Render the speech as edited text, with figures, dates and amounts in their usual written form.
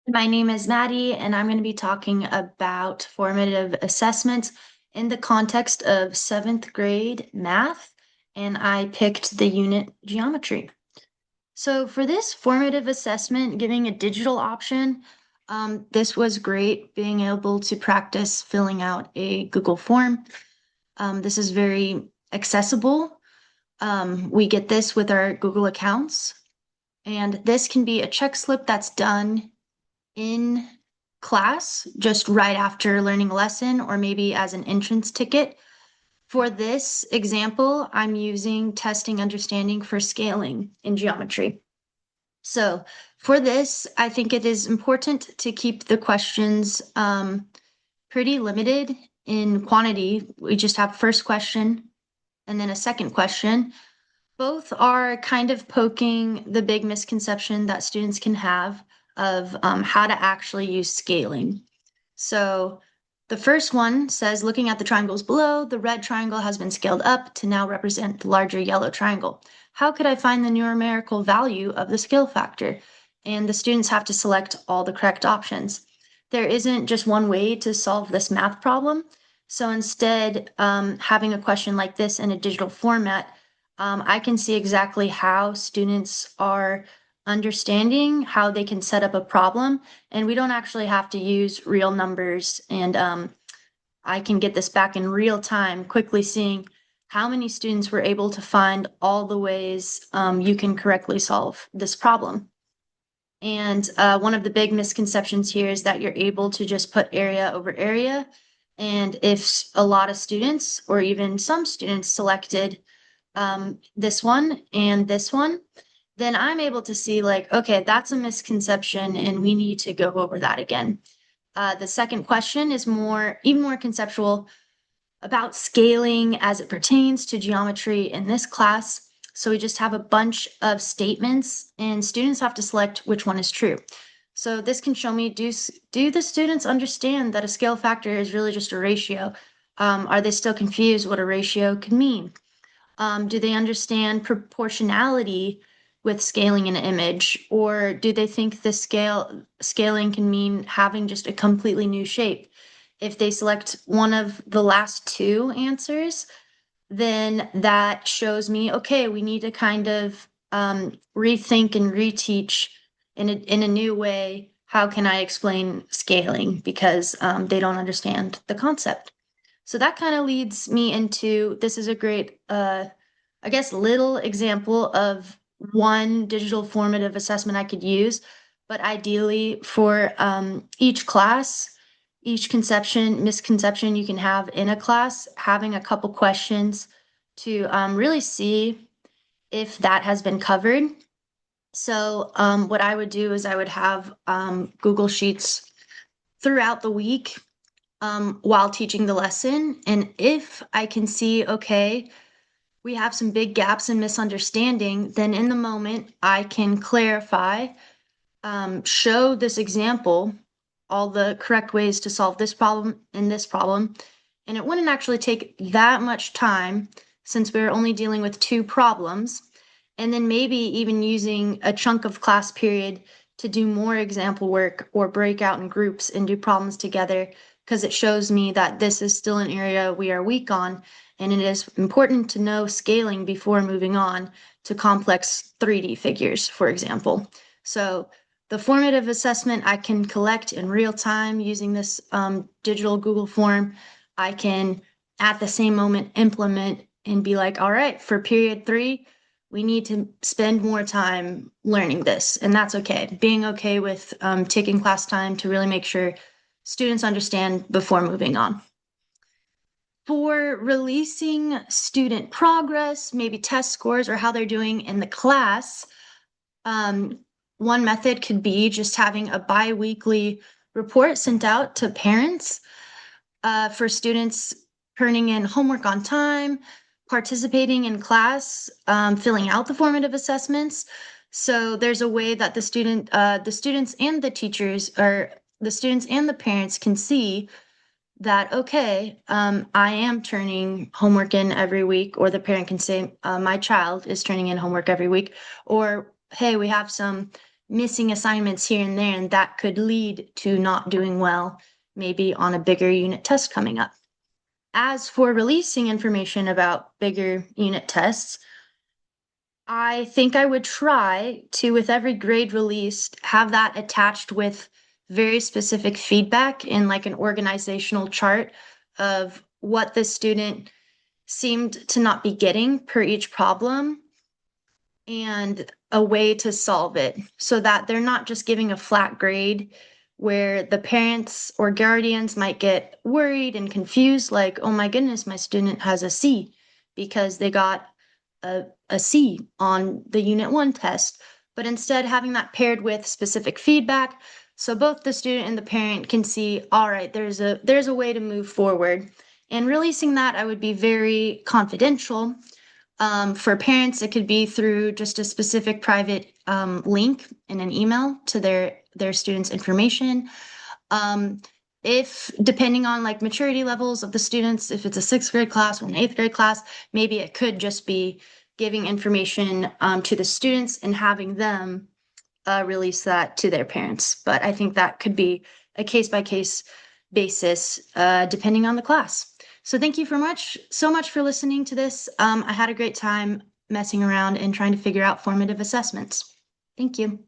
My name is Maddie, and I'm going to be talking about formative assessments in the context of seventh grade math, and I picked the unit geometry. So for this formative assessment, giving a digital option, this was great being able to practice filling out a Google form. This is very accessible. We get this with our Google accounts, and this can be a check slip that's done in class just right after learning a lesson or maybe as an entrance ticket. For this example, I'm using testing understanding for scaling in geometry. So for this, I think it is important to keep the questions pretty limited in quantity. We just have first question and then a second question. Both are kind of poking the big misconception that students can have of how to actually use scaling. So the first one says, looking at the triangles below, the red triangle has been scaled up to now represent the larger yellow triangle. How could I find the numerical value of the scale factor? And the students have to select all the correct options. There isn't just one way to solve this math problem. So instead, having a question like this in a digital format, I can see exactly how students are understanding how they can set up a problem, and we don't actually have to use real numbers. And I can get this back in real time, quickly seeing how many students were able to find all the ways you can correctly solve this problem. And one of the big misconceptions here is that you're able to just put area over area. And if a lot of students, or even some students, selected this one and this one, then I'm able to see like, okay, that's a misconception and we need to go over that again. The second question is even more conceptual about scaling as it pertains to geometry in this class. So we just have a bunch of statements and students have to select which one is true. So this can show me, do the students understand that a scale factor is really just a ratio? Are they still confused what a ratio can mean? Do they understand proportionality with scaling an image, or do they think the scaling can mean having just a completely new shape? If they select one of the last two answers, then that shows me, okay, we need to kind of rethink and reteach in a new way. How can I explain scaling? Because they don't understand the concept. So that kind of leads me into this is a great, I guess, little example of one digital formative assessment I could use. But ideally, for each class, each misconception you can have in a class, having a couple questions to really see if that has been covered. So, what I would do is I would have Google Sheets throughout the week while teaching the lesson. And if I can see, okay, we have some big gaps and misunderstanding, then in the moment I can clarify, show this example, all the correct ways to solve this problem and this problem. And it wouldn't actually take that much time since we're only dealing with two problems. And then maybe even using a chunk of class period to do more example work or break out in groups and do problems together, because it shows me that this is still an area we are weak on. And it is important to know scaling before moving on to complex 3D figures, for example. So the formative assessment I can collect in real time using this digital Google form. I can at the same moment implement and be like, all right, for period 3, we need to spend more time learning this. And that's okay. Being okay with taking class time to really make sure students understand before moving on. For releasing student progress, maybe test scores or how they're doing in the class, one method could be just having a bi-weekly report sent out to parents for students turning in homework on time, participating in class, filling out the formative assessments. So there's a way that the students and the teachers, or the students and the parents can see that, okay, I am turning homework in every week, or the parent can say, my child is turning in homework every week, or hey, we have some missing assignments here and there, and that could lead to not doing well, maybe on a bigger unit test coming up. As for releasing information about bigger unit tests, I think I would try to, with every grade released, have that attached with very specific feedback in like an organizational chart of what the student seemed to not be getting per each problem and a way to solve it so that they're not just giving a flat grade where the parents or guardians might get worried and confused, like, oh my goodness, my student has a C because they got a C on the Unit 1 test, but instead having that paired with specific feedback so both the student and the parent can see, all right, there's a way to move forward. And releasing that, I would be very confidential. For parents, it could be through just a specific private link in an email to their students' information. If depending on like maturity levels of the students, if it's a 6th grade class or an 8th grade class, maybe it could just be giving information to the students and having them release that to their parents. But I think that could be a case by case basis depending on the class. So thank you so much for listening to this. I had a great time messing around and trying to figure out formative assessments. Thank you.